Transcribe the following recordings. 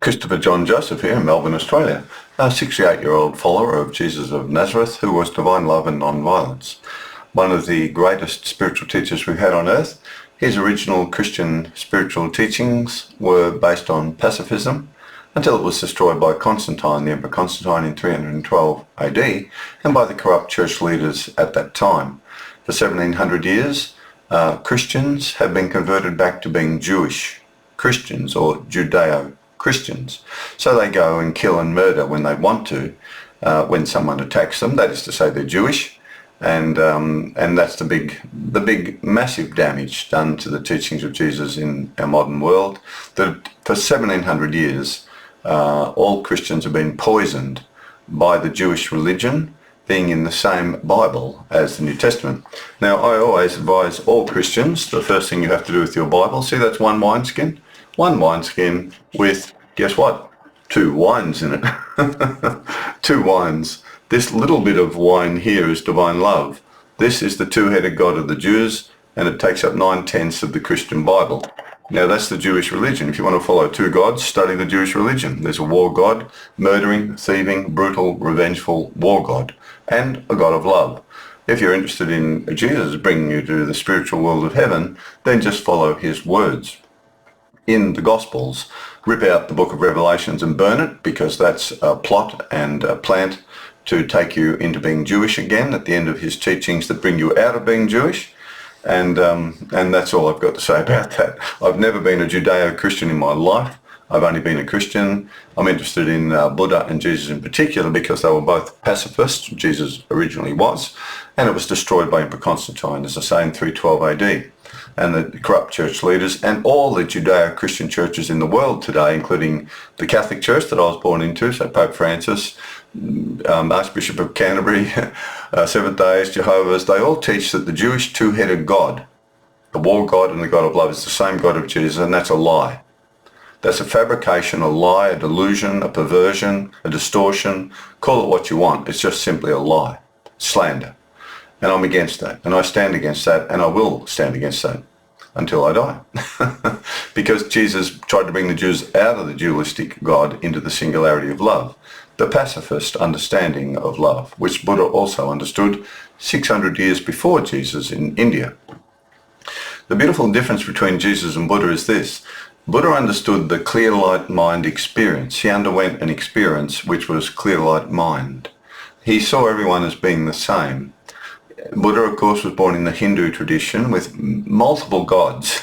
Christopher John Joseph here in Melbourne, Australia, a 68-year-old follower of Jesus of Nazareth who was divine love and non-violence. One of the greatest spiritual teachers we've had on earth. His original Christian spiritual teachings were based on pacifism until it was destroyed by Constantine, the Emperor Constantine, in 312 AD, and by the corrupt church leaders at that time. For 1700 years, Christians have been converted back to being Jewish Christians or Judeo-Christians. So they go and kill and murder when they want to, when someone attacks them. That is to say, they're Jewish, and that's the big, massive damage done to the teachings of Jesus in our modern world. That for 1700 years, all Christians have been poisoned by the Jewish religion being in the same Bible as the New Testament. Now, I always advise all Christians, the first thing you have to do with your Bible, see that's one wineskin? One wineskin with, guess what? 2 wines in it. 2 wines. This little bit of wine here is divine love. This is the two-headed God of the Jews, and it takes up 9/10 of the Christian Bible. Now, that's the Jewish religion. If you want to follow 2 gods, study the Jewish religion. There's a war god, murdering, thieving, brutal, revengeful war god, and a God of love. If you're interested in Jesus bringing you to the spiritual world of heaven, then just follow his words. In the Gospels, rip out the book of Revelations and burn it, because that's a plot and a plant to take you into being Jewish again at the end of his teachings that bring you out of being Jewish. And that's all I've got to say about that. I've never been a Judeo-Christian in my life. I've only been a Christian. I'm interested in Buddha and Jesus in particular because they were both pacifists. Jesus originally was, and it was destroyed by Emperor Constantine, as I say, in 312 AD. And the corrupt church leaders and all the Judeo-Christian churches in the world today, including the Catholic Church that I was born into, so Pope Francis, Archbishop of Canterbury, Seventh-day Jehovah's, they all teach that the Jewish two-headed God, the war God and the God of love, is the same God of Jesus, and that's a lie. That's a fabrication, a lie, a delusion, a perversion, a distortion. Call it what you want. It's just simply a lie. Slander. And I'm against that. And I stand against that, and I will stand against that until I die. Because Jesus tried to bring the Jews out of the dualistic God into the singularity of love, the pacifist understanding of love, which Buddha also understood 600 years before Jesus in India. The beautiful difference between Jesus and Buddha is this. Buddha understood the clear light mind experience. He underwent an experience which was clear light mind. He saw everyone as being the same. Buddha, of course, was born in the Hindu tradition with multiple gods.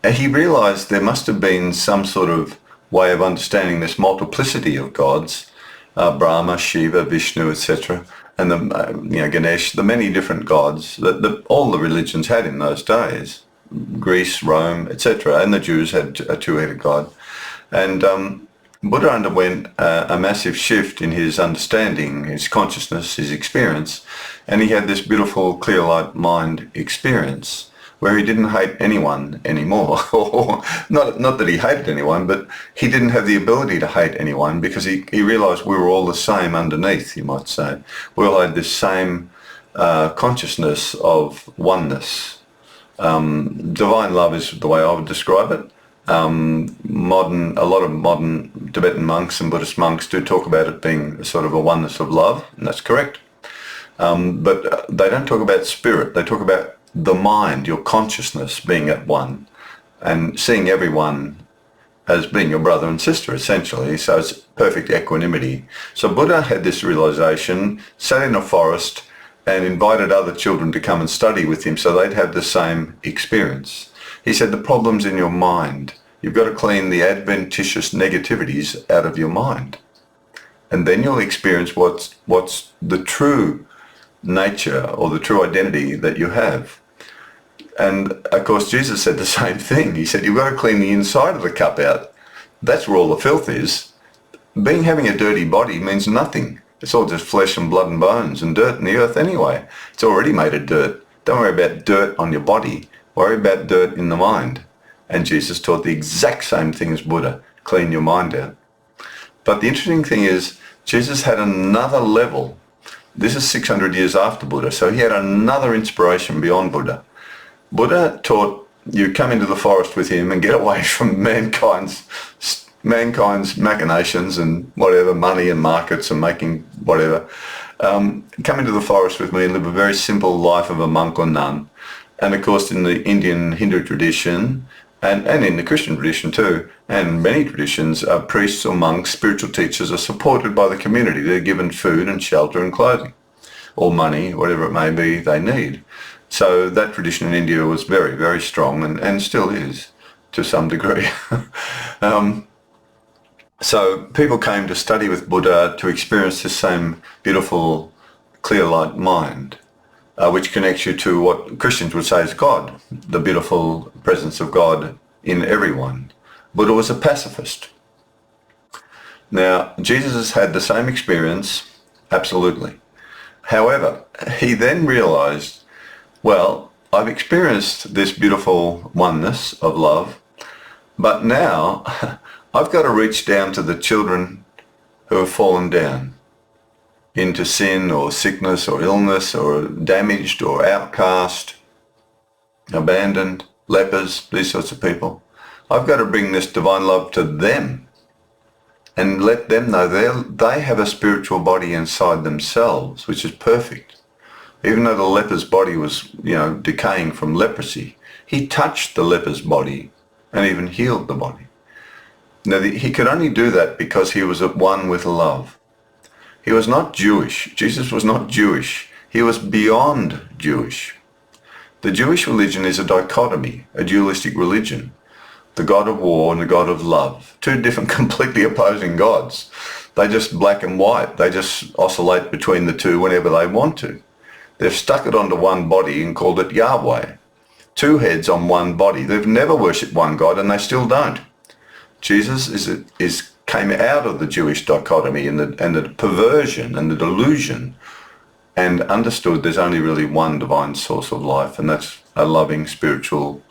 He realized there must have been some sort of way of understanding this multiplicity of gods, Brahma, Shiva, Vishnu, etc., and Ganesh, the many different gods that all the religions had in those days. Greece, Rome, etc., and the Jews had a two-headed God. And Buddha underwent a massive shift in his understanding, his consciousness, his experience, and he had this beautiful clear light mind experience where he didn't hate anyone anymore. not that he hated anyone, but he didn't have the ability to hate anyone because he realized we were all the same underneath, you might say. We all had this same consciousness of oneness. Divine love is the way I would describe it. A lot of modern Tibetan monks and Buddhist monks do talk about it being sort of a oneness of love, and that's correct. But they don't talk about spirit. They talk about the mind, your consciousness being at one, and seeing everyone as being your brother and sister, essentially. So it's perfect equanimity. So Buddha had this realization, sat in a forest, and invited other children to come and study with him so they'd have the same experience. He said, the problem's in your mind. You've got to clean the adventitious negativities out of your mind. And then you'll experience what's the true nature or the true identity that you have. And of course, Jesus said the same thing. He said, you've got to clean the inside of the cup out. That's where all the filth is. Having a dirty body means nothing. It's all just flesh and blood and bones and dirt in the earth anyway. It's already made of dirt. Don't worry about dirt on your body. Worry about dirt in the mind. And Jesus taught the exact same thing as Buddha. Clean your mind out. But the interesting thing is, Jesus had another level. This is 600 years after Buddha, so he had another inspiration beyond Buddha. Buddha taught you come into the forest with him and get away from mankind's mankind's machinations and whatever, money and markets and making whatever, come into the forest with me and live a very simple life of a monk or nun. And of course in the Indian Hindu tradition, and in the Christian tradition too, and many traditions, priests or monks, spiritual teachers are supported by the community. They're given food and shelter and clothing, or money, whatever it may be they need. So that tradition in India was very, very strong and still is to some degree. So people came to study with Buddha to experience this same beautiful, clear light mind, which connects you to what Christians would say is God, the beautiful presence of God in everyone. Buddha was a pacifist. Now, Jesus has had the same experience, absolutely. However, he then realized, well, I've experienced this beautiful oneness of love, but now I've got to reach down to the children who have fallen down into sin or sickness or illness or damaged or outcast, abandoned, lepers, these sorts of people. I've got to bring this divine love to them and let them know they have a spiritual body inside themselves, which is perfect. Even though the leper's body was, decaying from leprosy, he touched the leper's body and even healed the body. Now, he could only do that because he was at one with love. He was not Jewish. Jesus was not Jewish. He was beyond Jewish. The Jewish religion is a dichotomy, a dualistic religion. The God of war and the God of love. Two different, completely opposing gods. They just black and white. They just oscillate between the two whenever they want to. They've stuck it onto one body and called it Yahweh. Two heads on one body. They've never worshipped one God and they still don't. Jesus came out of the Jewish dichotomy and the perversion and the delusion and understood there's only really one divine source of life, and that's a loving spiritual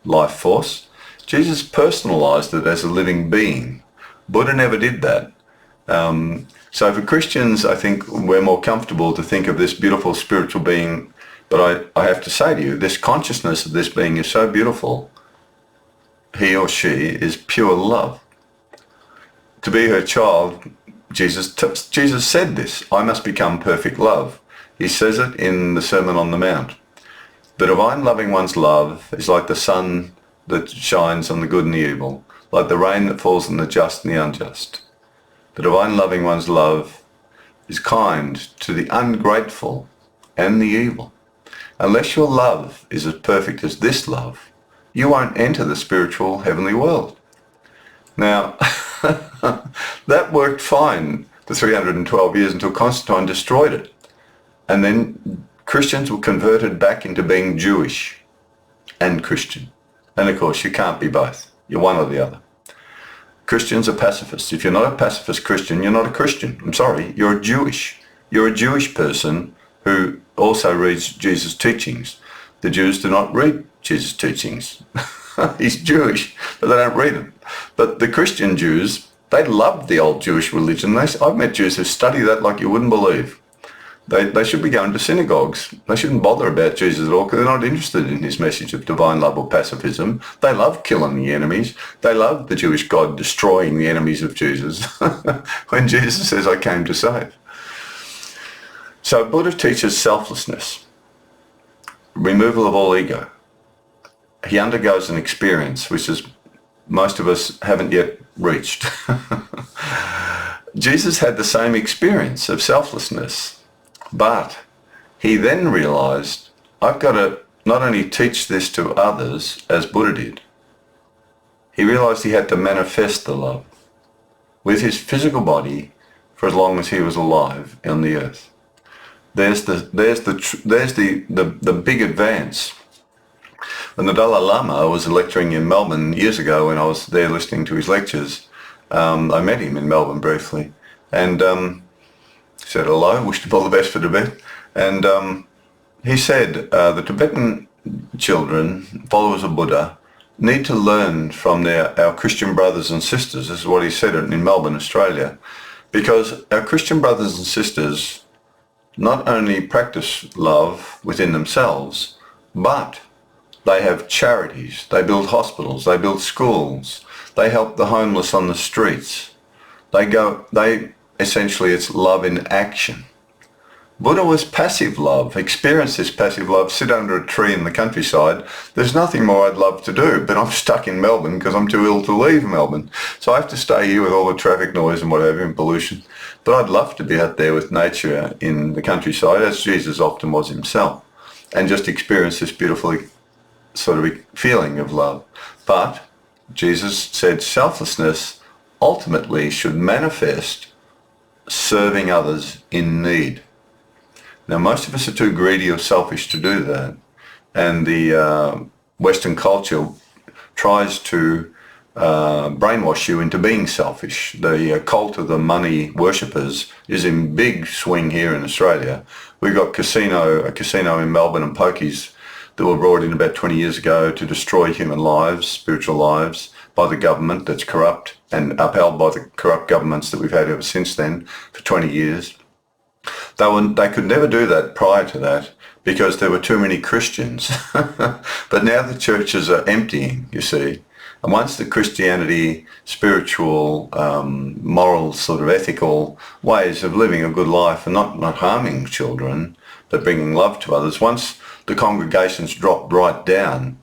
life force. Jesus personalized it as a living being. Buddha never did that. So for Christians, I think we're more comfortable to think of this beautiful spiritual being, but I have to say to you, this consciousness of this being is so beautiful. He or she is pure love. To be her child, Jesus said this, I must become perfect love. He says it in the Sermon on the Mount. The divine loving one's love is like the sun that shines on the good and the evil, like the rain that falls on the just and the unjust. The divine loving one's love is kind to the ungrateful and the evil. Unless your love is as perfect as this love, you won't enter the spiritual heavenly world. Now, that worked fine for 312 years until Constantine destroyed it. And then Christians were converted back into being Jewish and Christian. And of course, you can't be both. You're one or the other. Christians are pacifists. If you're not a pacifist Christian, you're not a Christian. I'm sorry, you're a Jewish. You're a Jewish person who also reads Jesus' teachings. The Jews do not read Jesus' teachings. He's Jewish, but they don't read them. But the Christian Jews, they loved the old Jewish religion. I've met Jews who study that like you wouldn't believe. They should be going to synagogues. They shouldn't bother about Jesus at all because they're not interested in his message of divine love or pacifism. They love killing the enemies. They love the Jewish God destroying the enemies of Jesus when Jesus says, I came to save. So Buddha teaches selflessness, removal of all ego. He undergoes an experience which is most of us haven't yet reached. Jesus had the same experience of selflessness. But he then realized, I've got to not only teach this to others as Buddha did, he realized he had to manifest the love with his physical body for as long as he was alive on the earth. There's the big advance. When the Dalai Lama was lecturing in Melbourne years ago, when I was there listening to his lectures, I met him in Melbourne briefly, and said hello, wished him all the best for Tibet, and he said the Tibetan children, followers of Buddha, need to learn from our Christian brothers and sisters. This is what he said in Melbourne, Australia, because our Christian brothers and sisters not only practice love within themselves, but they have charities, they build hospitals, they build schools, They help the homeless on the streets. Essentially it's love in action. Buddha was passive love. Experience this passive love, sit under a tree in the countryside. There's nothing more I'd love to do, but I'm stuck in Melbourne because I'm too ill to leave Melbourne. So I have to stay here with all the traffic noise and whatever and pollution. But I'd love to be out there with nature in the countryside, as Jesus often was himself, and just experience this beautiful sort of feeling of love. But Jesus said selflessness ultimately should manifest serving others in need. Now, most of us are too greedy or selfish to do that. And the Western culture tries to brainwash you into being selfish. The cult of the money worshippers is in big swing here in Australia. We've got a casino in Melbourne and pokies that were brought in about 20 years ago to destroy human lives, spiritual lives, by the government that's corrupt and upheld by the corrupt governments that we've had ever since then for 20 years. They could never do that prior to that because there were too many Christians. But now the churches are emptying, you see. And once the Christianity, spiritual, moral, sort of ethical ways of living a good life and not harming children, but bringing love to others, once the congregations dropped right down,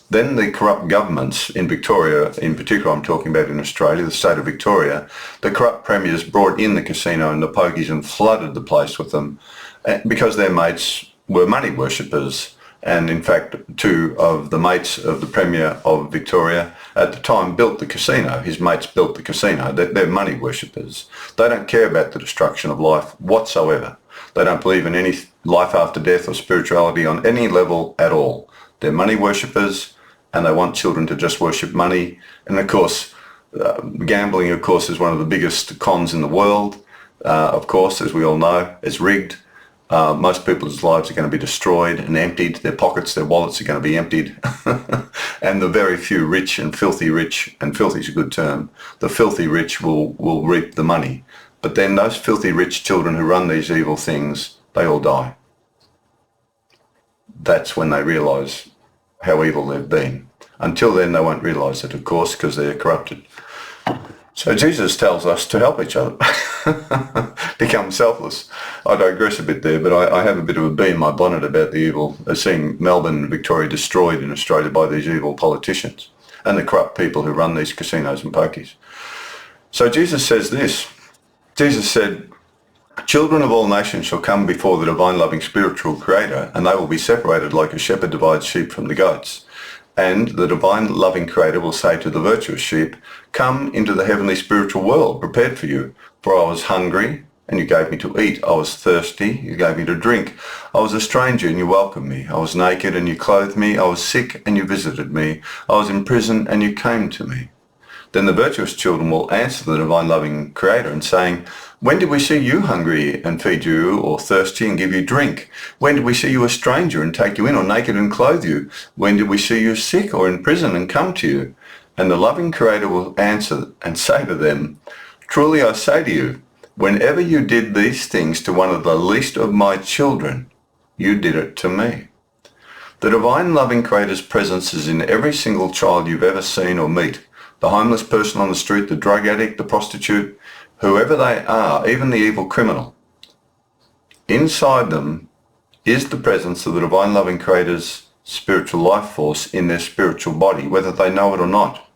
then the corrupt governments in Victoria, in particular I'm talking about in Australia, the state of Victoria, the corrupt premiers brought in the casino and the pokies and flooded the place with them because their mates were money worshippers. And in fact, two of the mates of the Premier of Victoria at the time built the casino. His mates built the casino. They're money worshippers. They don't care about the destruction of life whatsoever. They don't believe in any life after death or spirituality on any level at all. They're money worshippers, and they want children to just worship money. And of course, gambling, of course, is one of the biggest cons in the world. Of course, as we all know, it's rigged. Most people's lives are going to be destroyed and emptied. Their pockets, their wallets are going to be emptied. And the very few rich, and filthy is a good term, the filthy rich will reap the money. But then those filthy rich children who run these evil things, they all die. That's when they realise how evil they've been. Until then, they won't realise it, of course, because they're corrupted. So Jesus tells us to help each other, become selfless. I digress a bit there, but I have a bit of a bee in my bonnet about the evil, seeing Melbourne and Victoria destroyed in Australia by these evil politicians and the corrupt people who run these casinos and pokies. So Jesus says this. Jesus said, "Children of all nations shall come before the divine loving spiritual creator, and they will be separated like a shepherd divides sheep from the goats. And the divine loving creator will say to the virtuous sheep, 'Come into the heavenly spiritual world prepared for you. For I was hungry, and you gave me to eat. I was thirsty, you gave me to drink. I was a stranger, and you welcomed me. I was naked, and you clothed me. I was sick, and you visited me. I was in prison, and you came to me.' Then the virtuous children will answer the divine loving creator and saying, 'When did we see you hungry and feed you, or thirsty and give you drink? When did we see you a stranger and take you in, or naked and clothe you? When did we see you sick or in prison and come to you?' And the loving creator will answer and say to them, 'Truly I say to you, whenever you did these things to one of the least of my children, you did it to me.' The divine loving creator's presence is in every single child you've ever seen or meet. The homeless person on the street, the drug addict, the prostitute, whoever they are, even the evil criminal. Inside them is the presence of the divine loving creator's spiritual life force in their spiritual body, whether they know it or not.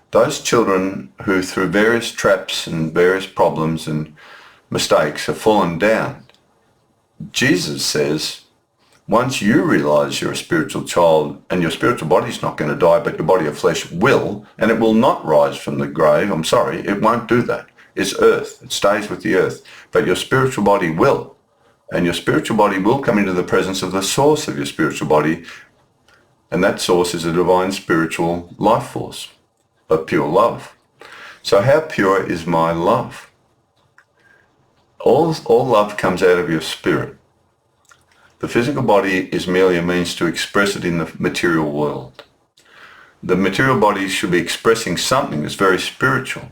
Those children who through various traps and various problems and mistakes have fallen down, Jesus says, once you realize you're a spiritual child and your spiritual body's not going to die, but your body of flesh will, and it will not rise from the grave. I'm sorry, it won't do that. It's earth. It stays with the earth. But your spiritual body will. And your spiritual body will come into the presence of the source of your spiritual body. And that source is a divine spiritual life force of pure love. So how pure is my love? All love comes out of your spirit. The physical body is merely a means to express it in the material world. The material body should be expressing something that's very spiritual.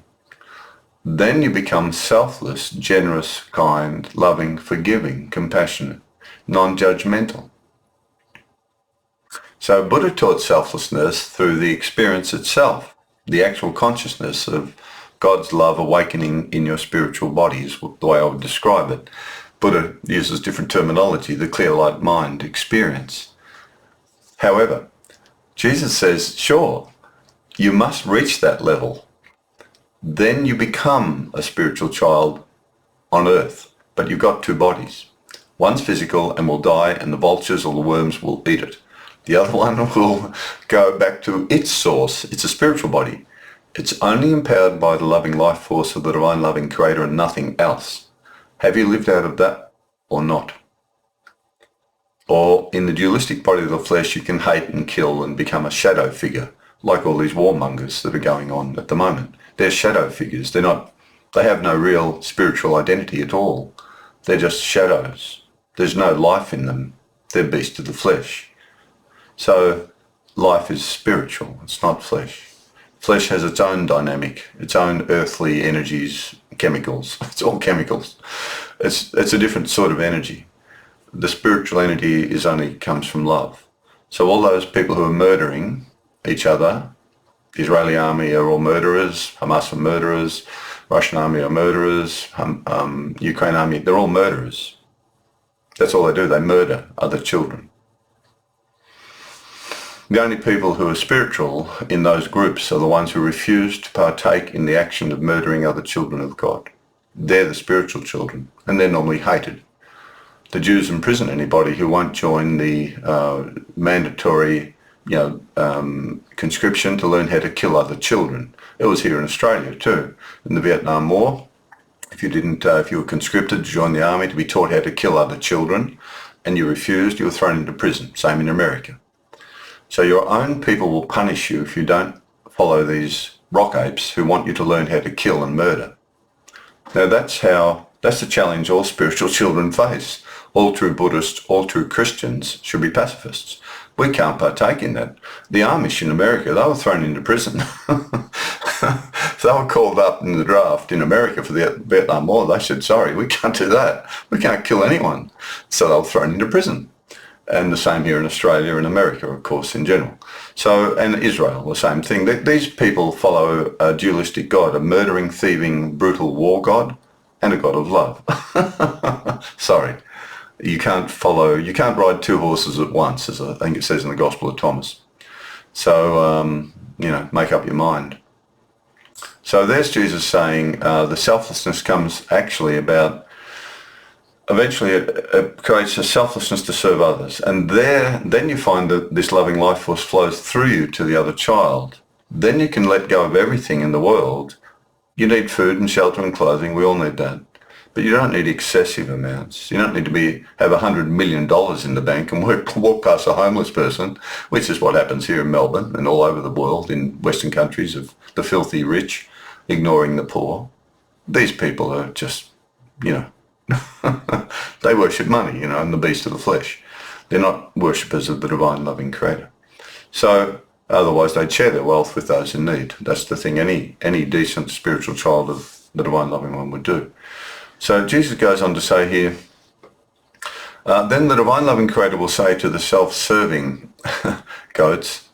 Then you become selfless, generous, kind, loving, forgiving, compassionate, non-judgmental. So Buddha taught selflessness through the experience itself. the actual consciousness of God's love awakening in your spiritual body is the way I would describe it. Buddha uses different terminology, the clear light mind experience. However, Jesus says, sure, you must reach that level. Then you become a spiritual child on earth, but you've got two bodies. One's physical and will die, and the vultures or the worms will eat it. The other one will go back to its source. It's a spiritual body. It's only empowered by the loving life force of the divine loving creator and nothing else. Have you lived out of that or not? Or in the dualistic body of the flesh, you can hate and kill and become a shadow figure, like all these warmongers that are going on at the moment. They're shadow figures. They have no real spiritual identity at all. They're just shadows. There's no life in them. They're beasts of the flesh. So life is spiritual. It's not flesh. Flesh has its own dynamic, its own earthly energies, chemicals. It's all chemicals. It's a different sort of energy. The spiritual energy comes from love. So all those people who are murdering each other, the Israeli army are all murderers, Hamas are murderers, Russian army are murderers, Ukraine army, they're all murderers. That's all they do, they murder other children. The only people who are spiritual in those groups are the ones who refuse to partake in the action of murdering other children of God. They're the spiritual children, and they're normally hated. The Jews imprison anybody who won't join the mandatory, conscription to learn how to kill other children. It was here in Australia too. In the Vietnam War, if you were conscripted to join the army to be taught how to kill other children, and you refused, you were thrown into prison. Same in America. So your own people will punish you if you don't follow these rock apes who want you to learn how to kill and murder. Now that's the challenge all spiritual children face. All true Buddhists, all true Christians should be pacifists. We can't partake in that. The Amish in America, they were thrown into prison. They were called up in the draft in America for the Vietnam War. They said, sorry, we can't do that. We can't kill anyone. So they were thrown into prison. And the same here in Australia and America, of course, in general. So, and Israel, the same thing. These people follow a dualistic God, a murdering, thieving, brutal war God, and a God of love. Sorry. You can't ride two horses at once, as I think it says in the Gospel of Thomas. So, make up your mind. So there's Jesus saying the selflessness comes actually about, eventually it creates a selflessness to serve others. And then you find that this loving life force flows through you to the other child. Then you can let go of everything in the world. You need food and shelter and clothing. We all need that. But you don't need excessive amounts. You don't need to have $100 million in the bank and walk past a homeless person, which is what happens here in Melbourne and all over the world in Western countries of the filthy rich ignoring the poor. These people are just, they worship money, and the beast of the flesh. They're not worshippers of the divine loving creator. So otherwise they'd share their wealth with those in need. That's the thing any decent spiritual child of the divine loving one would do. So Jesus goes on to say here, then the divine loving creator will say to the self-serving goats,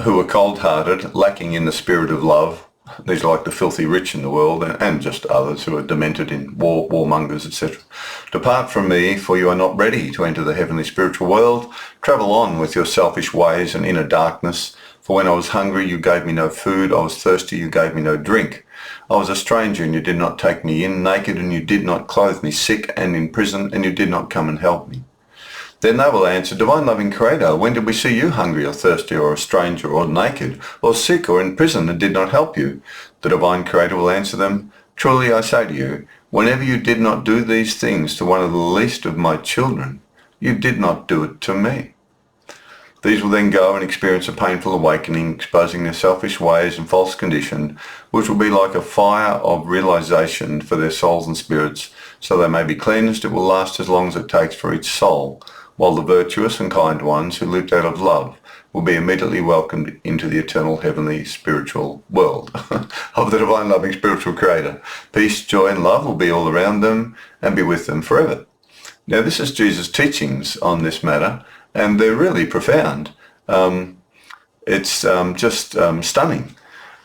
who are cold-hearted, lacking in the spirit of love. These are like the filthy rich in the world and just others who are demented in warmongers, etc. Depart from me, for you are not ready to enter the heavenly spiritual world. Travel on with your selfish ways and inner darkness. For when I was hungry, you gave me no food. I was thirsty, you gave me no drink. I was a stranger, and you did not take me in, naked, and you did not clothe me, sick and in prison, and you did not come and help me. Then they will answer, divine loving creator, when did we see you hungry or thirsty or a stranger or naked or sick or in prison and did not help you? The divine creator will answer them, truly I say to you, whenever you did not do these things to one of the least of my children, you did not do it to me. These will then go and experience a painful awakening, exposing their selfish ways and false condition, which will be like a fire of realization for their souls and spirits, so they may be cleansed. It will last as long as it takes for each soul, while the virtuous and kind ones who lived out of love will be immediately welcomed into the eternal heavenly spiritual world of the divine loving spiritual creator. Peace, joy and love will be all around them and be with them forever. Now this is Jesus' teachings on this matter, and they're really profound. It's just stunning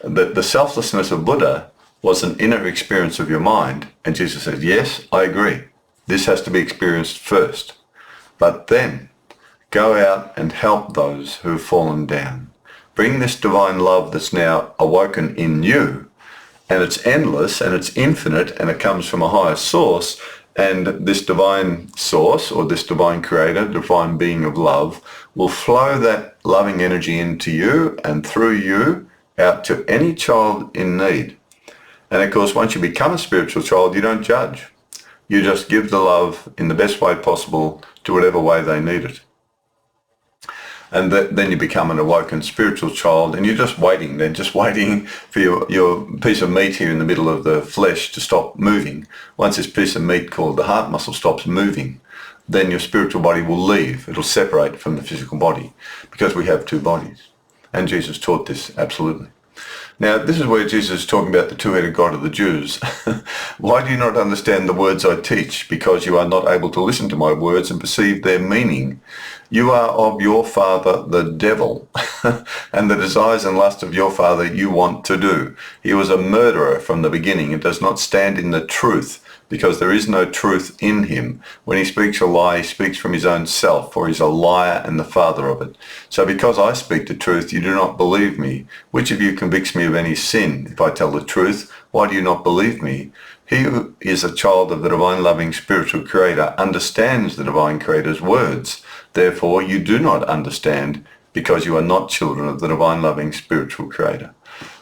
that the selflessness of Buddha was an inner experience of your mind. And Jesus said, yes, I agree. This has to be experienced first. But then go out and help those who have fallen down. Bring this divine love that's now awoken in you, and it's endless and it's infinite and it comes from a higher source. And this divine source, or this divine creator, divine being of love, will flow that loving energy into you and through you out to any child in need. And of course, once you become a spiritual child, you don't judge. You just give the love in the best way possible to whatever way they need it. And then you become an awoken spiritual child, and you're just waiting for your piece of meat here in the middle of the flesh to stop moving. Once this piece of meat called the heart muscle stops moving, then your spiritual body will leave. It'll separate from the physical body, because we have two bodies. And Jesus taught this absolutely. Now, this is where Jesus is talking about the two-headed God of the Jews. Why do you not understand the words I teach? Because you are not able to listen to my words and perceive their meaning. You are of your father, the devil, and the desires and lust of your father you want to do. He was a murderer from the beginning and does not stand in the truth, because there is no truth in him. When he speaks a lie, he speaks from his own self, for he's a liar and the father of it. So because I speak the truth, you do not believe me. Which of you convicts me of any sin? If I tell the truth, why do you not believe me? He who is a child of the divine loving spiritual creator understands the divine creator's words. Therefore, you do not understand, because you are not children of the divine loving spiritual creator.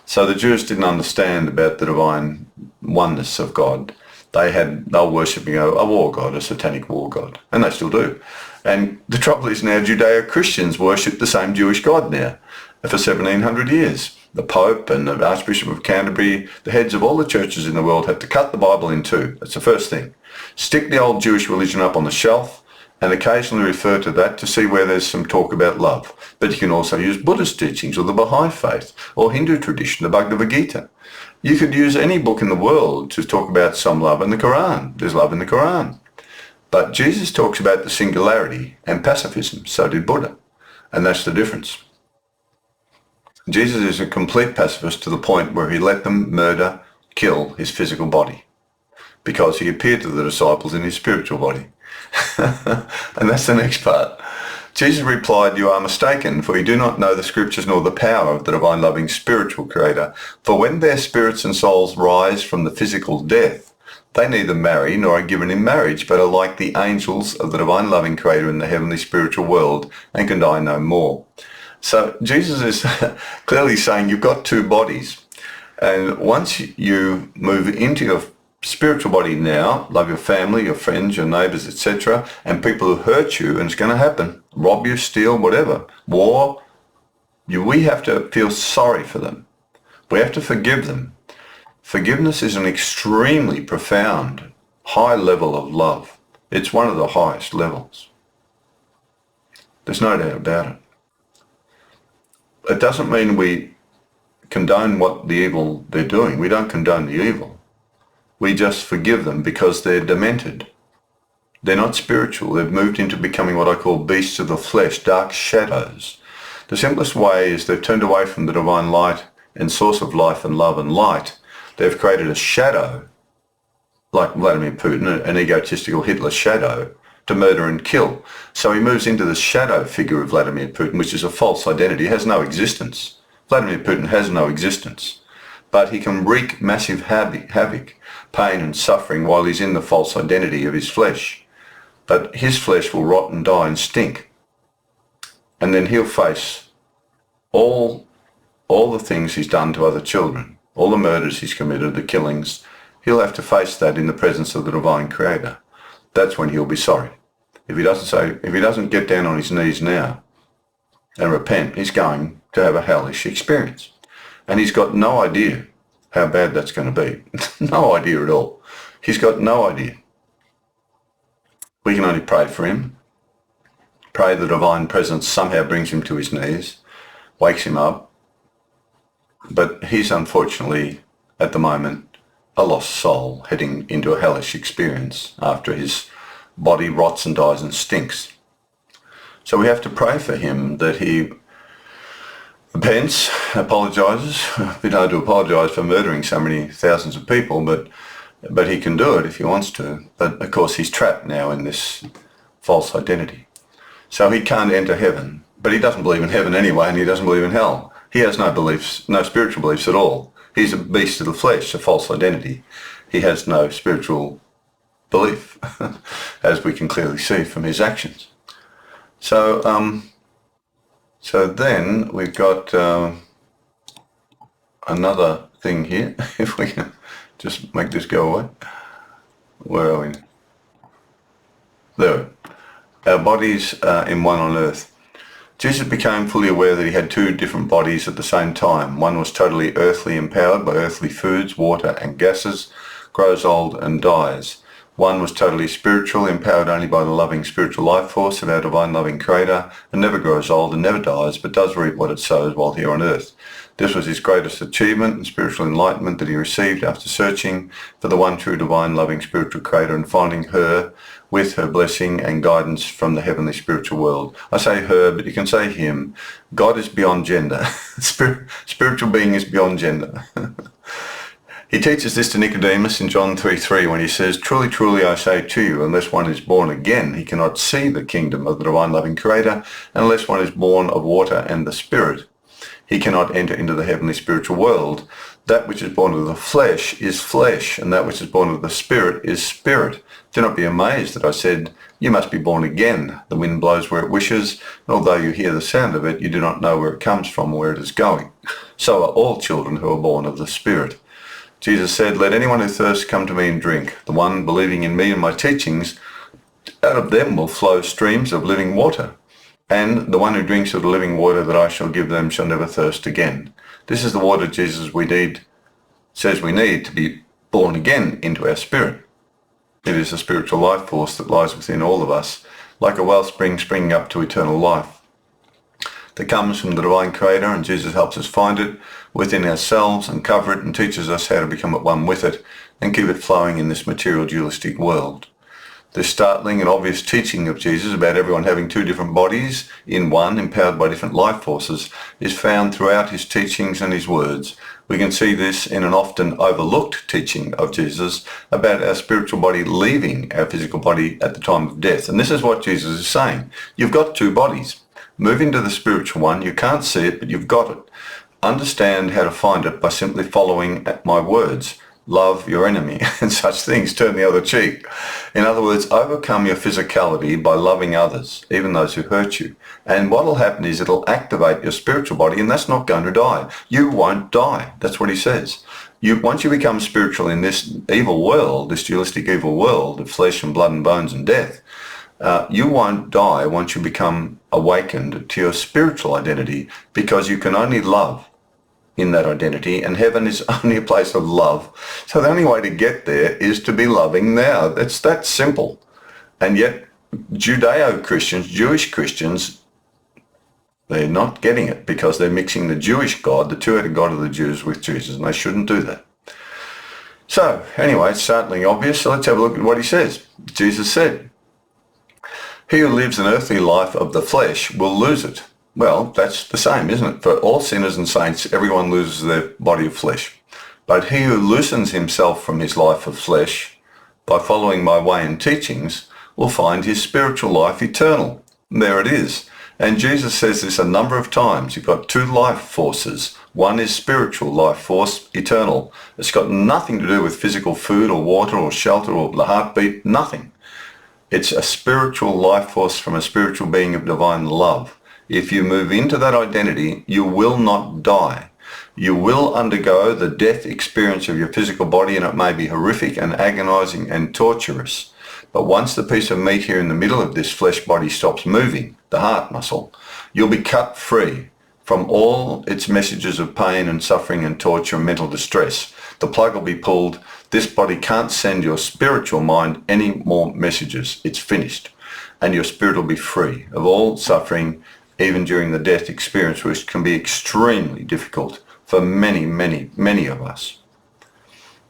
So the Jews didn't understand about the divine oneness of God. They were worshipping a war god, a satanic war god, and they still do. And the trouble is now Judeo-Christians worship the same Jewish God now for 1700 years. The Pope and the Archbishop of Canterbury, the heads of all the churches in the world, had to cut the Bible in two. That's the first thing. Stick the old Jewish religion up on the shelf and occasionally refer to that to see where there's some talk about love. But you can also use Buddhist teachings or the Baha'i faith or Hindu tradition, the Bhagavad Gita. You could use any book in the world to talk about some love in the Quran. There's love in the Quran. But Jesus talks about the singularity and pacifism. So did Buddha. And that's the difference. Jesus is a complete pacifist to the point where he let them murder, kill his physical body, because he appeared to the disciples in his spiritual body. And that's the next part. Jesus replied, you are mistaken, for you do not know the scriptures nor the power of the divine loving spiritual creator. For when their spirits and souls rise from the physical death, they neither marry nor are given in marriage, but are like the angels of the divine loving creator in the heavenly spiritual world and can die no more. So Jesus is clearly saying you've got two bodies. And once you move into your spiritual body now, love your family, your friends, your neighbours, etc., and people who hurt you, and it's going to happen, rob you, steal, whatever, war, we have to feel sorry for them. We have to forgive them. Forgiveness is an extremely profound, high level of love. It's one of the highest levels. There's no doubt about it. It doesn't mean we condone what the evil they're doing. We don't condone the evil. We just forgive them because they're demented. They're not spiritual. They've moved into becoming what I call beasts of the flesh, dark shadows. The simplest way is they've turned away from the divine light and source of life and love and light. They've created a shadow, like Vladimir Putin, an egotistical Hitler shadow, to murder and kill. So he moves into the shadow figure of Vladimir Putin, which is a false identity. He has no existence. Vladimir Putin has no existence. But he can wreak massive havoc, pain and suffering while he's in the false identity of his flesh. But his flesh will rot and die and stink. And then he'll face all the things he's done to other children, all the murders he's committed, the killings. He'll have to face that in the presence of the divine creator. That's when he'll be sorry. If he doesn't get down on his knees now and repent, he's going to have a hellish experience. And he's got no idea how bad that's going to be. No idea at all. He's got no idea. We can only pray for him. Pray the divine presence somehow brings him to his knees, wakes him up. But he's unfortunately, at the moment, a lost soul heading into a hellish experience after his body rots and dies and stinks. So we have to pray for him that he repents, apologises. Been able to apologise for murdering so many thousands of people, but he can do it if he wants to. But of course he's trapped now in this false identity. So he can't enter heaven, but he doesn't believe in heaven anyway, and he doesn't believe in hell. He has no beliefs, no spiritual beliefs at all. He's a beast of the flesh, a false identity. He has no spiritual belief, as we can clearly see from his actions. So then we've got another thing here. If we can just make this go away. Where are we? There. Our bodies in one on earth. Jesus became fully aware that he had two different bodies at the same time. One was totally earthly, empowered by earthly foods, water and gases, grows old and dies. One was totally spiritual, empowered only by the loving spiritual life force of our divine loving Creator, and never grows old and never dies, but does reap what it sows while here on earth. This was his greatest achievement and spiritual enlightenment that he received after searching for the one true divine loving spiritual Creator and finding her with her blessing and guidance from the heavenly spiritual world. I say her, but you can say him. God is beyond gender. Spiritual being is beyond gender. He teaches this to Nicodemus in John 3:3 when he says, "Truly, truly, I say to you, unless one is born again, he cannot see the kingdom of the divine loving Creator, unless one is born of water and the Spirit. He cannot enter into the heavenly spiritual world. That which is born of the flesh is flesh, and that which is born of the Spirit is spirit. Do not be amazed that I said, you must be born again. The wind blows where it wishes, and although you hear the sound of it, you do not know where it comes from or where it is going. So are all children who are born of the Spirit." Jesus said, "Let anyone who thirsts come to me and drink. The one believing in me and my teachings, out of them will flow streams of living water. And the one who drinks of the living water that I shall give them shall never thirst again." This is the water Jesus says we need to be born again into our spirit. It is a spiritual life force that lies within all of us, like a wellspring springing up to eternal life, that comes from the divine Creator, and Jesus helps us find it within ourselves and cover it and teaches us how to become at one with it and keep it flowing in this material dualistic world. The startling and obvious teaching of Jesus about everyone having two different bodies in one, empowered by different life forces, is found throughout his teachings and his words. We can see this in an often overlooked teaching of Jesus about our spiritual body leaving our physical body at the time of death. And this is what Jesus is saying. You've got two bodies. Move into the spiritual one. You can't see it, but you've got it. Understand how to find it by simply following my words. Love your enemy and such things. Turn the other cheek. In other words, overcome your physicality by loving others, even those who hurt you. And what will happen is it'll activate your spiritual body, and that's not going to die. You won't die. That's what he says. Once you become spiritual in this evil world, this dualistic evil world of flesh and blood and bones and death, you won't die once you become awakened to your spiritual identity, because you can only love in that identity, and heaven is only a place of love. So the only way to get there is to be loving now. It's that simple. And yet Judeo-Christians, Jewish Christians, they're not getting it because they're mixing the Jewish God, the two-headed God of the Jews, with Jesus, and they shouldn't do that. So anyway, it's certainly obvious. So let's have a look at what he says. Jesus said, "He who lives an earthly life of the flesh will lose it." Well, that's the same, isn't it? For all sinners and saints, everyone loses their body of flesh. "But he who loosens himself from his life of flesh by following my way and teachings will find his spiritual life eternal." And there it is. And Jesus says this a number of times. You've got two life forces. One is spiritual life force, eternal. It's got nothing to do with physical food or water or shelter or the heartbeat, nothing. It's a spiritual life force from a spiritual being of divine love. If you move into that identity, you will not die. You will undergo the death experience of your physical body, and it may be horrific and agonizing and torturous. But once the piece of meat here in the middle of this flesh body stops moving, the heart muscle, you'll be cut free from all its messages of pain and suffering and torture and mental distress. The plug will be pulled. This body can't send your spiritual mind any more messages. It's finished. And your spirit will be free of all suffering, even during the death experience, which can be extremely difficult for many, many, many of us.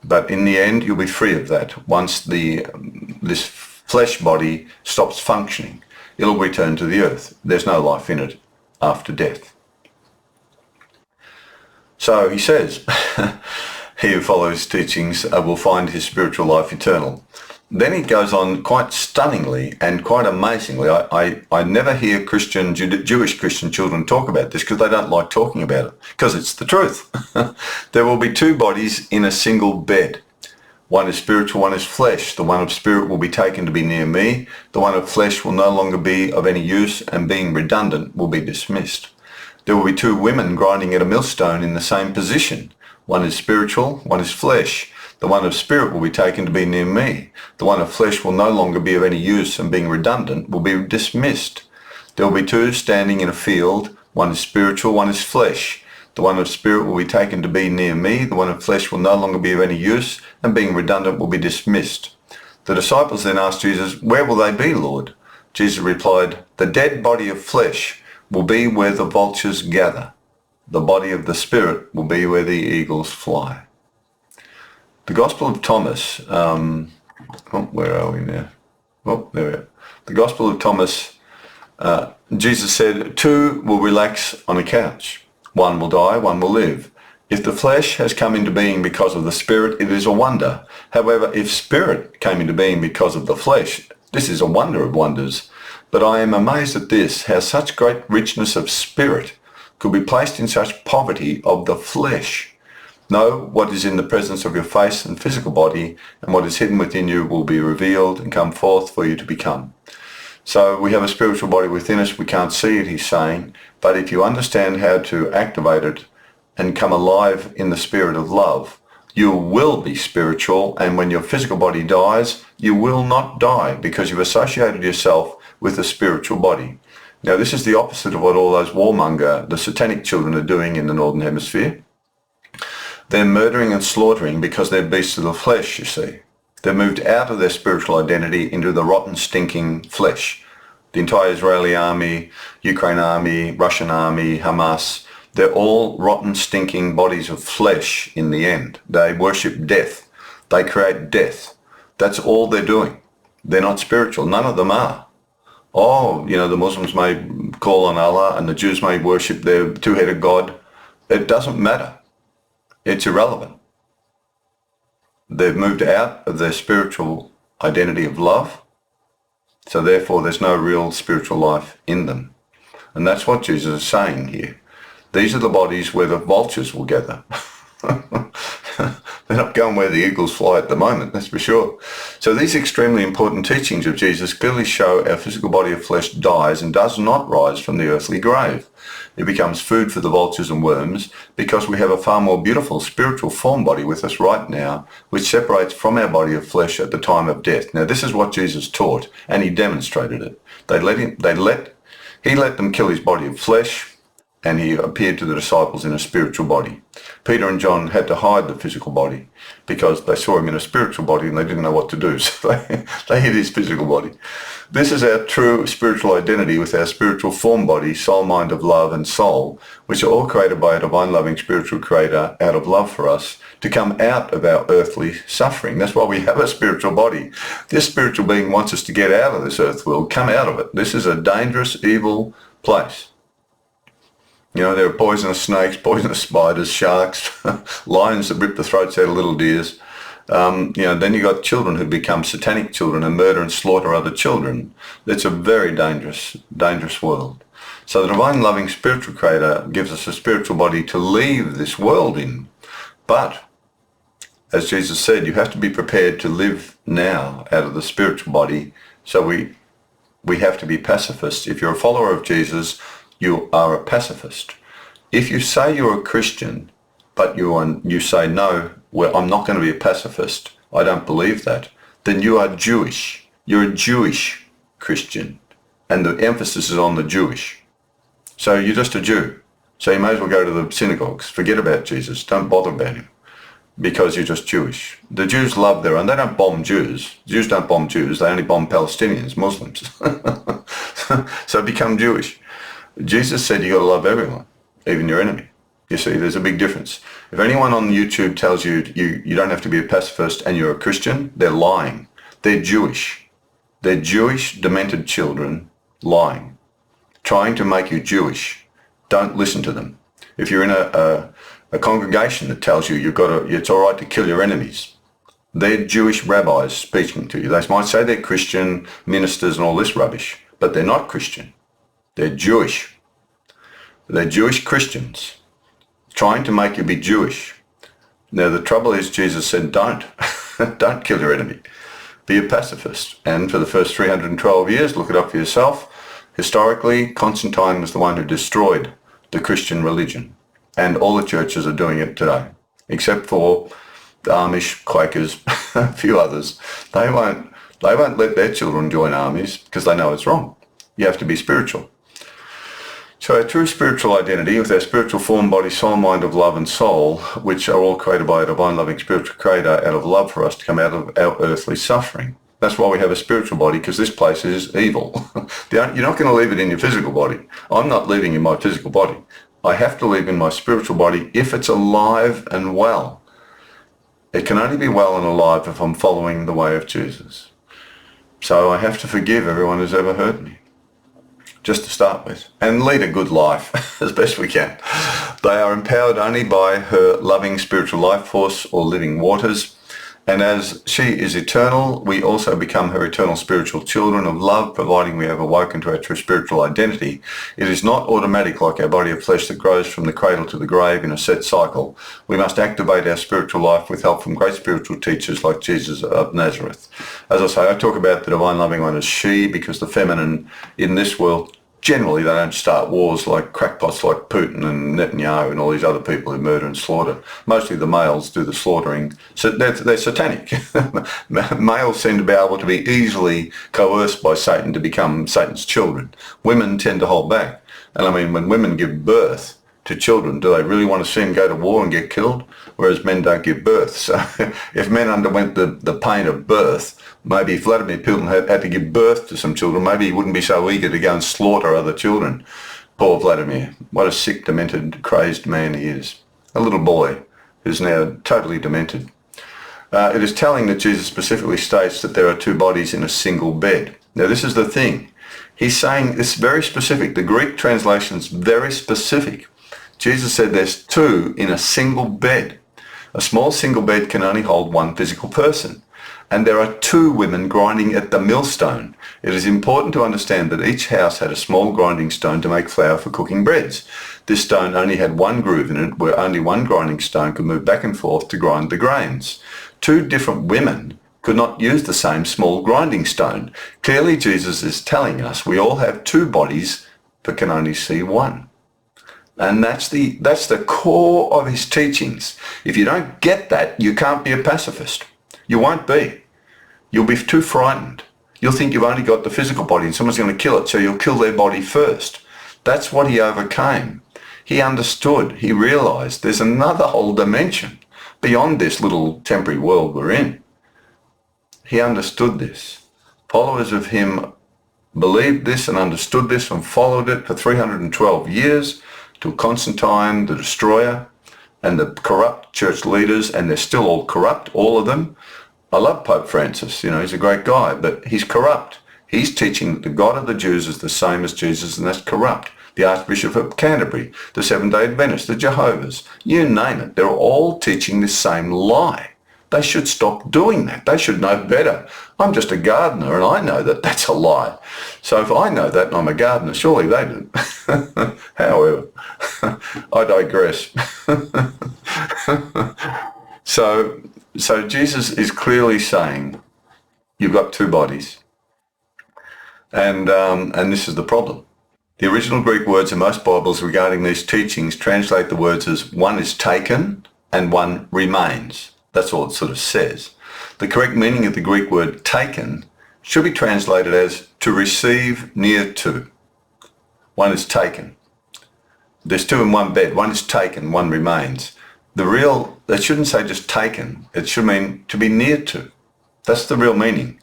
But in the end, you'll be free of that. Once this flesh body stops functioning, it'll return to the earth. There's no life in it after death. So he says, he who follows teachings will find his spiritual life eternal. Then he goes on quite stunningly and quite amazingly. I never hear Jewish Christian children talk about this because they don't like talking about it, because it's the truth. There will be two bodies in a single bed. One is spiritual, one is flesh. The one of spirit will be taken to be near me. The one of flesh will no longer be of any use, and being redundant will be dismissed. There will be two women grinding at a millstone in the same position. One is spiritual, one is flesh. The one of spirit will be taken to be near me. The one of flesh will no longer be of any use, and being redundant will be dismissed. There will be two standing in a field. One is spiritual, one is flesh. The one of spirit will be taken to be near me. The one of flesh will no longer be of any use, and being redundant will be dismissed. The disciples then asked Jesus, "Where will they be, Lord?" Jesus replied, "The dead body of flesh will be where the vultures gather. The body of the spirit will be where the eagles fly." The Gospel of Thomas, where are we now? Oh, there we are. The Gospel of Thomas, Jesus said, "Two will relax on a couch. One will die, one will live. If the flesh has come into being because of the spirit, it is a wonder. However, if spirit came into being because of the flesh, this is a wonder of wonders. But I am amazed at this, how such great richness of spirit could be placed in such poverty of the flesh. Know what is in the presence of your face and physical body, and what is hidden within you will be revealed and come forth for you to become." So we have a spiritual body within us. We can't see it, he's saying. But if you understand how to activate it and come alive in the spirit of love, you will be spiritual. And when your physical body dies, you will not die, because you've associated yourself with a spiritual body. Now, this is the opposite of what all those warmonger, the satanic children, are doing in the Northern Hemisphere. They're murdering and slaughtering because they're beasts of the flesh, you see. They've moved out of their spiritual identity into the rotten, stinking flesh. The entire Israeli army, Ukraine army, Russian army, Hamas, they're all rotten, stinking bodies of flesh in the end. They worship death. They create death. That's all they're doing. They're not spiritual. None of them are. Oh, the Muslims may call on Allah and the Jews may worship their two-headed God. It doesn't matter. It's irrelevant. They've moved out of their spiritual identity of love, so therefore there's no real spiritual life in them. And that's what Jesus is saying here. These are the bodies where the vultures will gather. They're not going where the eagles fly at the moment, that's for sure. So these extremely important teachings of Jesus clearly show our physical body of flesh dies and does not rise from the earthly grave. It becomes food for the vultures and worms, because we have a far more beautiful spiritual form body with us right now, which separates from our body of flesh at the time of death. Now, this is what Jesus taught, and he demonstrated it. He let them kill his body of flesh, and he appeared to the disciples in a spiritual body. Peter and John had to hide the physical body because they saw him in a spiritual body and they didn't know what to do, so they hid his physical body. This is our true spiritual identity, with our spiritual form body, soul, mind of love and soul, which are all created by a divine loving spiritual creator out of love for us, to come out of our earthly suffering. That's why we have a spiritual body. This spiritual being wants us to get out of this earth world, come out of it. This is a dangerous, evil place. There are poisonous snakes, poisonous spiders, sharks, lions that rip the throats out of little deers. Then you got children who become satanic children and murder and slaughter other children. It's a very dangerous, dangerous world. So the divine loving spiritual creator gives us a spiritual body to leave this world in. But, as Jesus said, you have to be prepared to live now out of the spiritual body. So we have to be pacifists. If you're a follower of Jesus, you are a pacifist. If you say you're a Christian, but you say, no, well, I'm not going to be a pacifist, I don't believe that, then you are Jewish. You're a Jewish Christian. And the emphasis is on the Jewish. So you're just a Jew. So you may as well go to the synagogues. Forget about Jesus. Don't bother about him, because you're just Jewish. The Jews love their own. They don't bomb Jews. Jews don't bomb Jews. They only bomb Palestinians, Muslims. So become Jewish. Jesus said you got to love everyone, even your enemy. You see, there's a big difference. If anyone on YouTube tells you you don't have to be a pacifist and you're a Christian, they're lying. They're Jewish. They're Jewish, demented children lying, trying to make you Jewish. Don't listen to them. If you're in a congregation that tells you it's all right to kill your enemies. They're Jewish rabbis speaking to you. They might say they're Christian ministers and all this rubbish, but they're not Christian. They're Jewish. They're Jewish Christians trying to make you be Jewish. Now, the trouble is Jesus said, don't. Don't kill your enemy. Be a pacifist. And for the first 312 years, look it up for yourself, historically, Constantine was the one who destroyed the Christian religion. And all the churches are doing it today, except for the Amish, Quakers, a few others. They won't let their children join armies because they know it's wrong. You have to be spiritual. So our true spiritual identity, with our spiritual form, body, soul, mind of love and soul, which are all created by a divine loving spiritual creator out of love for us to come out of our earthly suffering. That's why we have a spiritual body, because this place is evil. You're not going to leave it in your physical body. I'm not leaving in my physical body. I have to live in my spiritual body if it's alive and well. It can only be well and alive if I'm following the way of Jesus. So I have to forgive everyone who's ever hurt me, just to start with, and lead a good life as best we can. They are empowered only by her loving spiritual life force or living waters. And as she is eternal, we also become her eternal spiritual children of love, providing we have awoken to our true spiritual identity. It is not automatic like our body of flesh that grows from the cradle to the grave in a set cycle. We must activate our spiritual life with help from great spiritual teachers like Jesus of Nazareth. As I say, I talk about the divine loving one as she, because the feminine in this world, generally, they don't start wars like crackpots like Putin and Netanyahu and all these other people who murder and slaughter. Mostly the males do the slaughtering. So they're satanic. Males seem to be able to be easily coerced by Satan to become Satan's children. Women tend to hold back. And I mean, when women give birth to children, do they really want to see them go to war and get killed? Whereas men don't give birth. So if men underwent the pain of birth, maybe if Vladimir Putin had to give birth to some children, maybe he wouldn't be so eager to go and slaughter other children. Poor Vladimir. What a sick, demented, crazed man he is. A little boy who's now totally demented. It is telling that Jesus specifically states that there are two bodies in a single bed. Now, this is the thing. He's saying it's very specific. The Greek translation's very specific. Jesus said there's two in a single bed. A small single bed can only hold one physical person. And there are two women grinding at the millstone. It is important to understand that each house had a small grinding stone to make flour for cooking breads. This stone only had one groove in it, where only one grinding stone could move back and forth to grind the grains. Two different women could not use the same small grinding stone. Clearly, Jesus is telling us we all have two bodies but can only see one. And that's the core of his teachings. If you don't get that, you can't be a pacifist. You won't be. You'll be too frightened. You'll think you've only got the physical body and someone's going to kill it, so you'll kill their body first. That's what he overcame. He understood. He realized there's another whole dimension beyond this little temporary world we're in. He understood this. Followers of him believed this and understood this and followed it for 312 years till Constantine, the destroyer, and the corrupt church leaders, and they're still all corrupt, all of them. I love Pope Francis, he's a great guy, but he's corrupt. He's teaching that the God of the Jews is the same as Jesus, and that's corrupt. The Archbishop of Canterbury, the Seventh-day Adventists, the Jehovah's, you name it, they're all teaching this same lie. They should stop doing that. They should know better. I'm just a gardener and I know that that's a lie. So if I know that and I'm a gardener, surely they do. However, I digress. So Jesus is clearly saying you've got two bodies. And this is the problem. The original Greek words in most Bibles regarding these teachings translate the words as one is taken and one remains. That's all it sort of says. The correct meaning of the Greek word taken should be translated as to receive near to. One is taken. There's two in one bed. One is taken, one remains. That shouldn't say just taken. It should mean to be near to. That's the real meaning.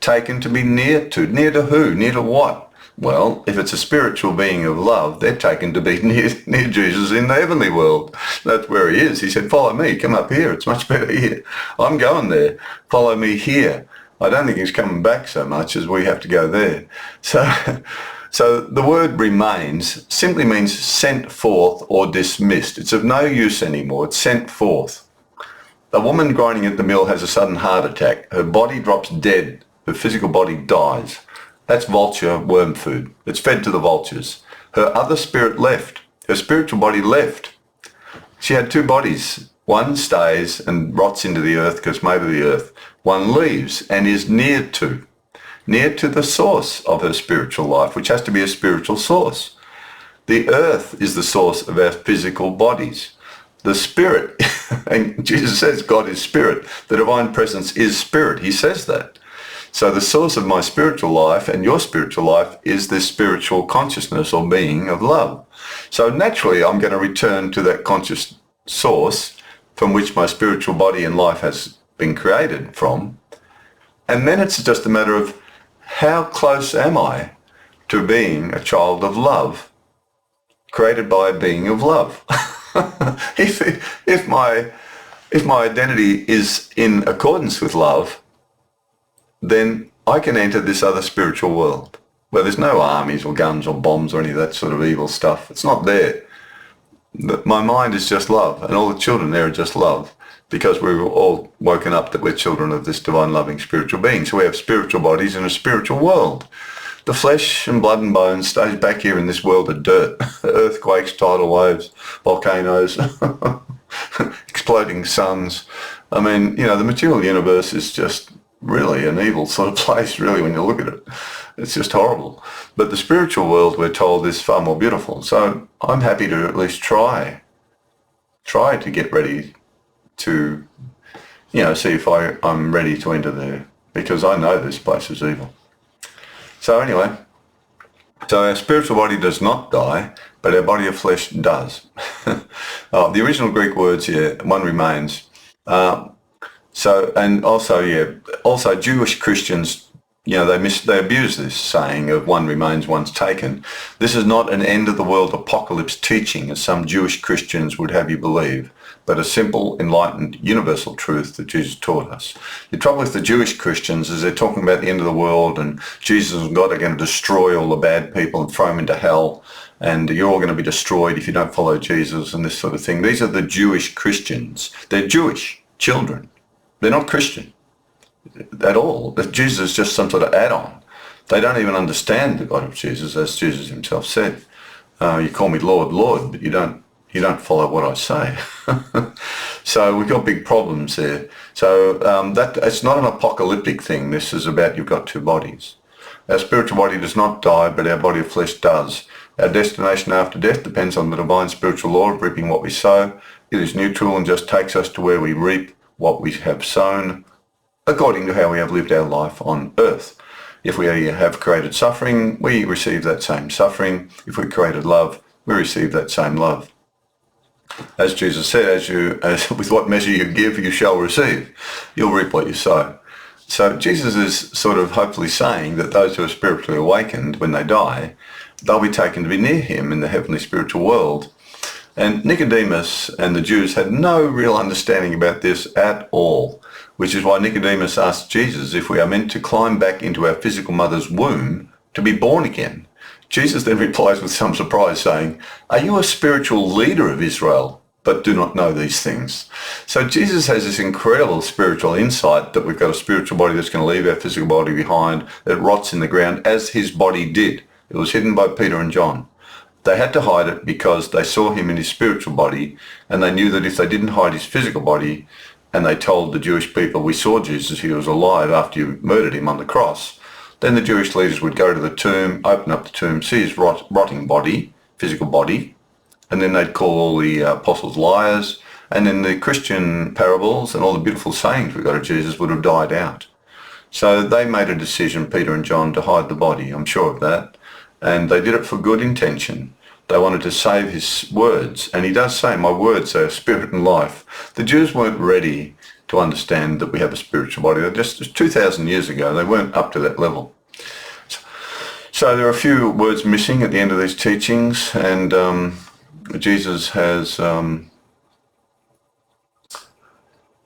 Taken, to be near to. Near to who? Near to what? Well, if it's a spiritual being of love, they're taken to be near Jesus in the heavenly world. That's where he is. He said, follow me, come up here. It's much better here. I'm going there. Follow me here. I don't think he's coming back so much as we have to go there. So So the word remains simply means sent forth or dismissed. It's of no use anymore. It's sent forth. A woman grinding at the mill has a sudden heart attack. Her body drops dead. Her physical body dies. That's vulture worm food. It's fed to the vultures. Her other spirit left. Her spiritual body left. She had two bodies. One stays and rots into the earth, goes over the earth. One leaves and is near to the source of her spiritual life, which has to be a spiritual source. The earth is the source of our physical bodies. The spirit, and Jesus says God is spirit. The divine presence is spirit. He says that. So the source of my spiritual life and your spiritual life is this spiritual consciousness or being of love. So naturally, I'm going to return to that conscious source from which my spiritual body and life has been created from. And then it's just a matter of how close am I to being a child of love, created by a being of love? If my identity is in accordance with love, then I can enter this other spiritual world where there's no armies or guns or bombs or any of that sort of evil stuff. It's not there. My mind is just love, and all the children there are just love, because we were all woken up that we're children of this divine loving spiritual being. So we have spiritual bodies in a spiritual world. The flesh and blood and bones stays back here in this world of dirt. Earthquakes, tidal waves, volcanoes, exploding suns. I mean, you know, the material universe is just really an evil sort of place, really, when you look at it. It's just horrible. But the spiritual world, we're told, is far more beautiful. So I'm happy to at least try to get ready to, you know, see if I'm ready to enter there, because I know this place is evil. So anyway, so our spiritual body does not die, but our body of flesh does. The original Greek words here, one remains. Also Jewish Christians, you know, they abuse this saying of one remains, one's taken. This is not an end of the world apocalypse teaching, as some Jewish Christians would have you believe, but a simple, enlightened, universal truth that Jesus taught us. The trouble with the Jewish Christians is they're talking about the end of the world, and Jesus and God are going to destroy all the bad people and throw them into hell, and you're all going to be destroyed if you don't follow Jesus and this sort of thing. These are the Jewish Christians. They're Jewish children. They're not Christian at all. Jesus is just some sort of add-on. They don't even understand the God of Jesus, as Jesus himself said. You call me Lord, Lord, but you don't follow what I say. So we've got big problems there. So that it's not an apocalyptic thing. This is about you've got two bodies. Our spiritual body does not die, but our body of flesh does. Our destination after death depends on the divine spiritual law of reaping what we sow. It is neutral and just takes us to where we reap what we have sown, according to how we have lived our life on earth. If we have created suffering, we receive that same suffering. If we created love, we receive that same love. As Jesus said, as with what measure you give, you shall receive. You'll reap what you sow. So Jesus is sort of hopefully saying that those who are spiritually awakened, when they die, they'll be taken to be near him in the heavenly spiritual world. And Nicodemus and the Jews had no real understanding about this at all, which is why Nicodemus asked Jesus if we are meant to climb back into our physical mother's womb to be born again. Jesus then replies with some surprise saying, "Are you a spiritual leader of Israel, but do not know these things?" So Jesus has this incredible spiritual insight that we've got a spiritual body that's going to leave our physical body behind, that rots in the ground, as his body did. It was hidden by Peter and John. They had to hide it because they saw him in his spiritual body, and they knew that if they didn't hide his physical body, and they told the Jewish people, "We saw Jesus, he was alive after you murdered him on the cross," then the Jewish leaders would go to the tomb, open up the tomb, see his rotting body, physical body, and then they'd call all the apostles liars, and then the Christian parables and all the beautiful sayings we got of Jesus would have died out. So they made a decision, Peter and John, to hide the body. I'm sure of that. And they did it for good intention. They wanted to save his words. And he does say, "My words are spirit and life." The Jews weren't ready to understand that we have a spiritual body. Just 2,000 years ago, they weren't up to that level. So there are a few words missing at the end of these teachings. And Jesus has,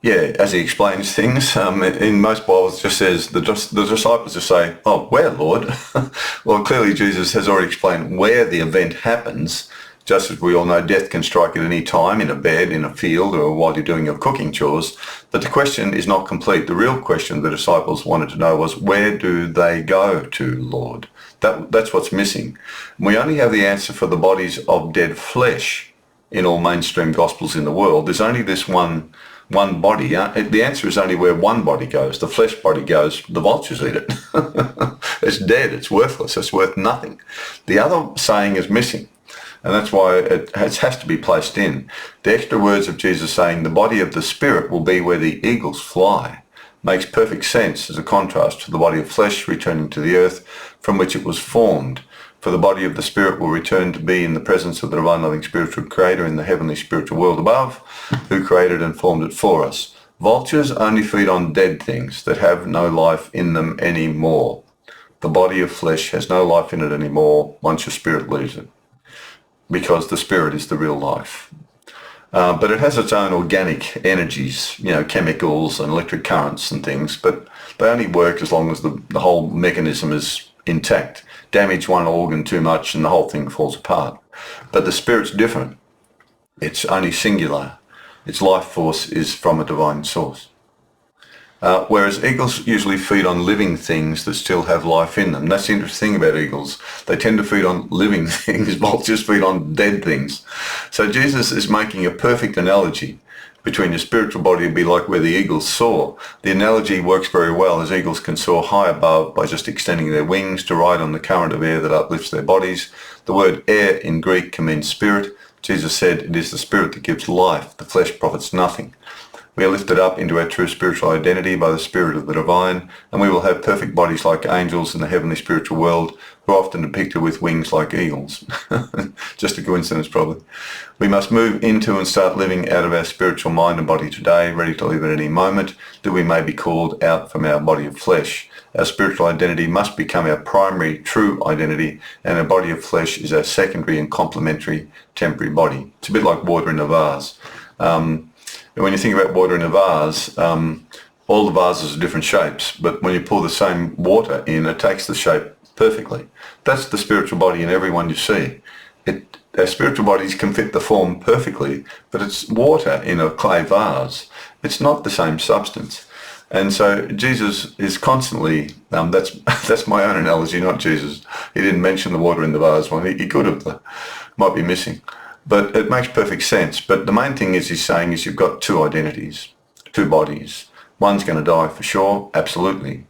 Yeah, as he explains things, in most Bibles it just says, the disciples just say, oh, where, Lord? Well, clearly Jesus has already explained where the event happens. Just as we all know, death can strike at any time, in a bed, in a field, or while you're doing your cooking chores. But the question is not complete. The real question the disciples wanted to know was, where do they go to, Lord? That's what's missing. We only have the answer for the bodies of dead flesh in all mainstream gospels in the world. There's only this one body. The answer is only where one body goes. The flesh body goes, the vultures eat it. It's dead. It's worthless. It's worth nothing. The other saying is missing. And that's why it has to be placed in. The extra words of Jesus saying the body of the spirit will be where the eagles fly makes perfect sense as a contrast to the body of flesh returning to the earth from which it was formed. For the body of the spirit will return to be in the presence of the divine loving spiritual creator in the heavenly spiritual world above, who created and formed it for us. Vultures only feed on dead things that have no life in them anymore. The body of flesh has no life in it anymore once your spirit leaves it, because the spirit is the real life. But it has its own organic energies, chemicals and electric currents and things, but they only work as long as the whole mechanism is intact. Damage one organ too much and the whole thing falls apart. But the spirit's different. It's only singular. Its life force is from a divine source. Whereas eagles usually feed on living things that still have life in them. That's the interesting thing about eagles. They tend to feed on living things. Vultures feed on dead things. So Jesus is making a perfect analogy between your spiritual body would be like where the eagles soar. The analogy works very well, as eagles can soar high above by just extending their wings to ride on the current of air that uplifts their bodies. The word air in Greek can mean spirit. Jesus said it is the spirit that gives life. The flesh profits nothing. We are lifted up into our true spiritual identity by the Spirit of the Divine, and we will have perfect bodies like angels in the heavenly spiritual world, who are often depicted with wings like eagles. Just a coincidence, probably. We must move into and start living out of our spiritual mind and body today, ready to live at any moment, that we may be called out from our body of flesh. Our spiritual identity must become our primary true identity, and our body of flesh is our secondary and complementary temporary body. It's a bit like water in a vase. And when you think about water in a vase, all the vases are different shapes, but when you pour the same water in, it takes the shape perfectly. That's the spiritual body in everyone you see. Our spiritual bodies can fit the form perfectly, but it's water in a clay vase. It's not the same substance. And so Jesus is constantly, that's my own analogy, not Jesus. He didn't mention the water in the vase one. He could have, might be missing. But it makes perfect sense. But the main thing he's saying is you've got two identities, two bodies. One's going to die for sure, absolutely.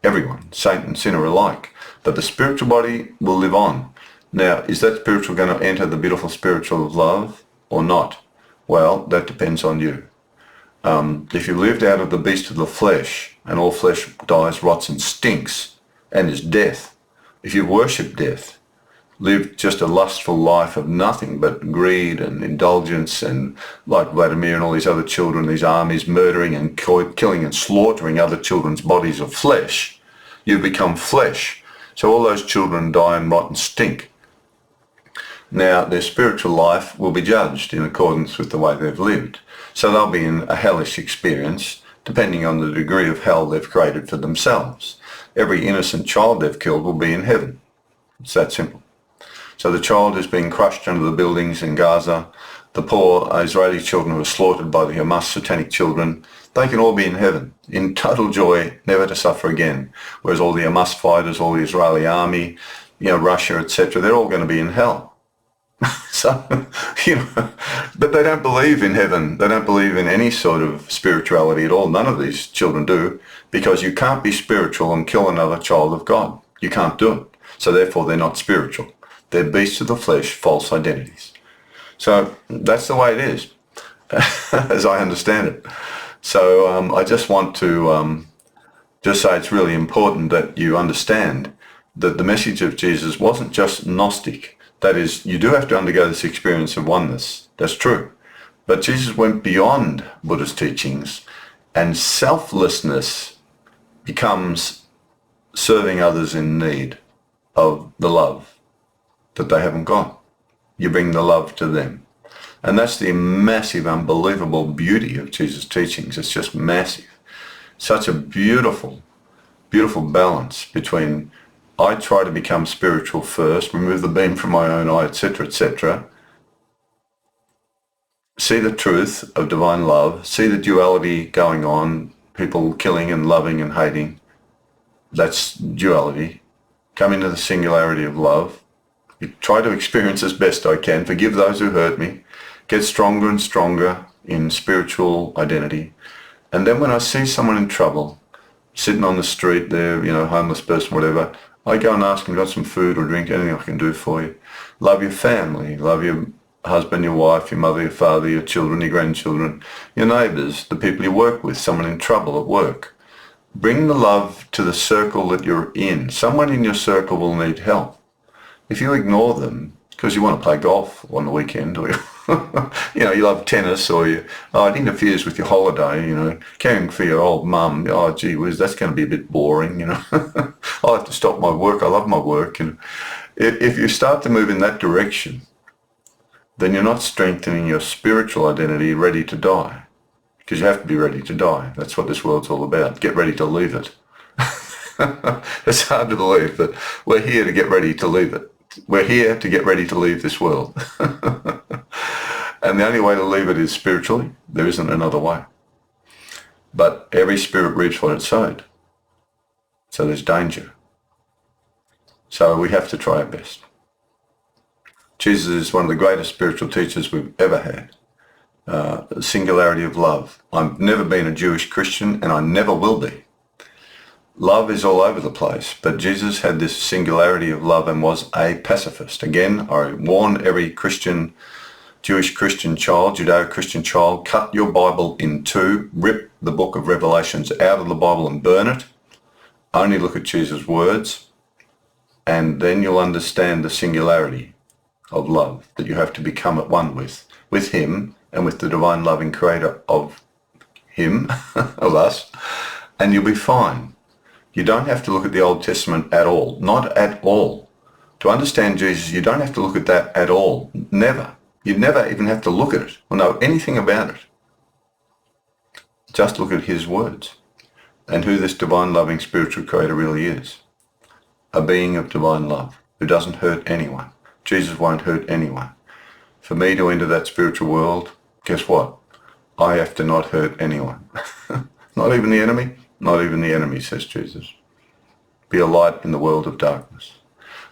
Everyone, saint and sinner alike. But the spiritual body will live on. Now, is that spiritual going to enter the beautiful spiritual of love or not? Well, that depends on you. If you lived out of the beast of the flesh, and all flesh dies, rots and stinks, and is death, if you worship death, lived just a lustful life of nothing but greed and indulgence, and like Vladimir and all these other children, these armies murdering and killing and slaughtering other children's bodies of flesh, you've become flesh. So all those children die and rot and stink. Now their spiritual life will be judged in accordance with the way they've lived. So they'll be in a hellish experience, depending on the degree of hell they've created for themselves. Every innocent child they've killed will be in heaven. It's that simple. So the child is being crushed under the buildings in Gaza. The poor Israeli children who are slaughtered by the Hamas satanic children, they can all be in heaven, in total joy, never to suffer again. Whereas all the Hamas fighters, all the Israeli army, Russia, etc., they're all going to be in hell. So, but they don't believe in heaven. They don't believe in any sort of spirituality at all. None of these children do, because you can't be spiritual and kill another child of God. You can't do it. So therefore they're not spiritual. They're beasts of the flesh, false identities. So that's the way it is, as I understand it. So I just want to just say it's really important that you understand that the message of Jesus wasn't just Gnostic. That is, you do have to undergo this experience of oneness. That's true. But Jesus went beyond Buddha's teachings, and selflessness becomes serving others in need of the love that they haven't got. You bring the love to them. And that's the massive, unbelievable beauty of Jesus' teachings. It's just massive. Such a beautiful, beautiful balance between I try to become spiritual first, remove the beam from my own eye, etc., etc., see the truth of divine love, see the duality going on, people killing and loving and hating. That's duality. Come into the singularity of love. You try to experience as best I can, forgive those who hurt me, get stronger and stronger in spiritual identity. And then when I see someone in trouble, sitting on the street there, homeless person, whatever, I go and ask them, got some food or drink, anything I can do for you. Love your family, love your husband, your wife, your mother, your father, your children, your grandchildren, your neighbours, the people you work with, someone in trouble at work. Bring the love to the circle that you're in. Someone in your circle will need help. If you ignore them, because you want to play golf on the weekend, or you love tennis, or it interferes with your holiday, caring for your old mum, gee whiz, that's going to be a bit boring, I'll have to stop my work, I love my work. If you start to move in that direction, then you're not strengthening your spiritual identity ready to die. Because you have to be ready to die. That's what this world's all about. Get ready to leave it. It's hard to believe, but we're here to get ready to leave it. We're here to get ready to leave this world. And the only way to leave it is spiritually. There isn't another way. But every spirit reaps what it sowed. So there's danger. So we have to try our best. Jesus is one of the greatest spiritual teachers we've ever had. The singularity of love. I've never been a Jewish Christian, and I never will be. Love is all over the place, but Jesus had this singularity of love and was a pacifist. Again, I warn every Christian, Jewish Christian child, Judeo-Christian child, cut your Bible in two, rip the book of Revelations out of the Bible and burn it. Only look at Jesus' words, and then you'll understand the singularity of love that you have to become at one with him and with the divine loving creator of him, of us, and you'll be fine. You don't have to look at the Old Testament at all. Not at all. To understand Jesus, you don't have to look at that at all. Never. You never even have to look at it or know anything about it. Just look at his words and who this divine loving spiritual creator really is. A being of divine love who doesn't hurt anyone. Jesus won't hurt anyone. For me to enter that spiritual world, guess what? I have to not hurt anyone. Not even the enemy. Not even the enemy, says Jesus. Be a light in the world of darkness.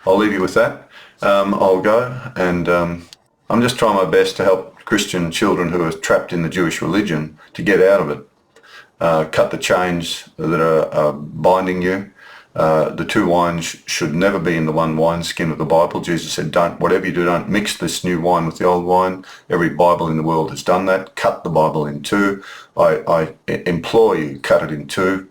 I'll leave you with that. I'll go, and I'm just trying my best to help Christian children who are trapped in the Jewish religion to get out of it. Cut the chains that are binding you. The two wines should never be in the one wineskin of the Bible. Jesus said, whatever you do, don't mix this new wine with the old wine. Every Bible in the world has done that. Cut the Bible in two. I implore you, cut it in two.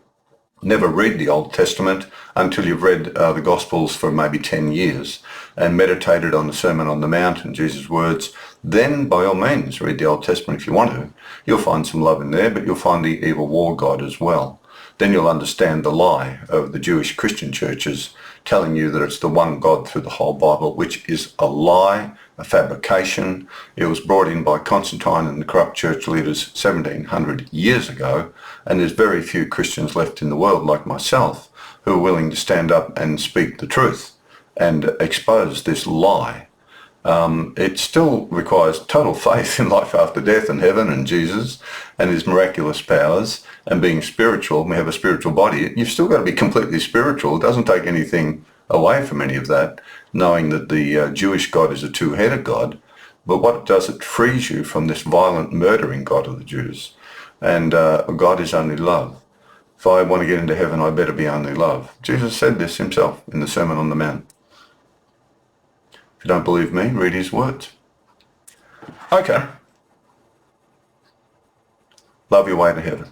Never read the Old Testament until you've read the Gospels for maybe 10 years and meditated on the Sermon on the Mount and Jesus' words. Then, by all means, read the Old Testament if you want to. You'll find some love in there, but you'll find the evil war god as well. Then you'll understand the lie of the Jewish Christian churches telling you that it's the one God through the whole Bible, which is a lie, a fabrication. It was brought in by Constantine and the corrupt church leaders 1700 years ago, and there's very few Christians left in the world like myself who are willing to stand up and speak the truth and expose this lie. It still requires total faith in life after death and heaven and Jesus and his miraculous powers and being spiritual. We have a spiritual body. You've still got to be completely spiritual. It doesn't take anything away from any of that, knowing that the Jewish God is a two-headed God. But what it does, it frees you from this violent murdering God of the Jews. And God is only love. If I want to get into heaven, I better be only love. Jesus said this himself in the Sermon on the Mount. If you don't believe me, read his words. Okay. Love your way to heaven.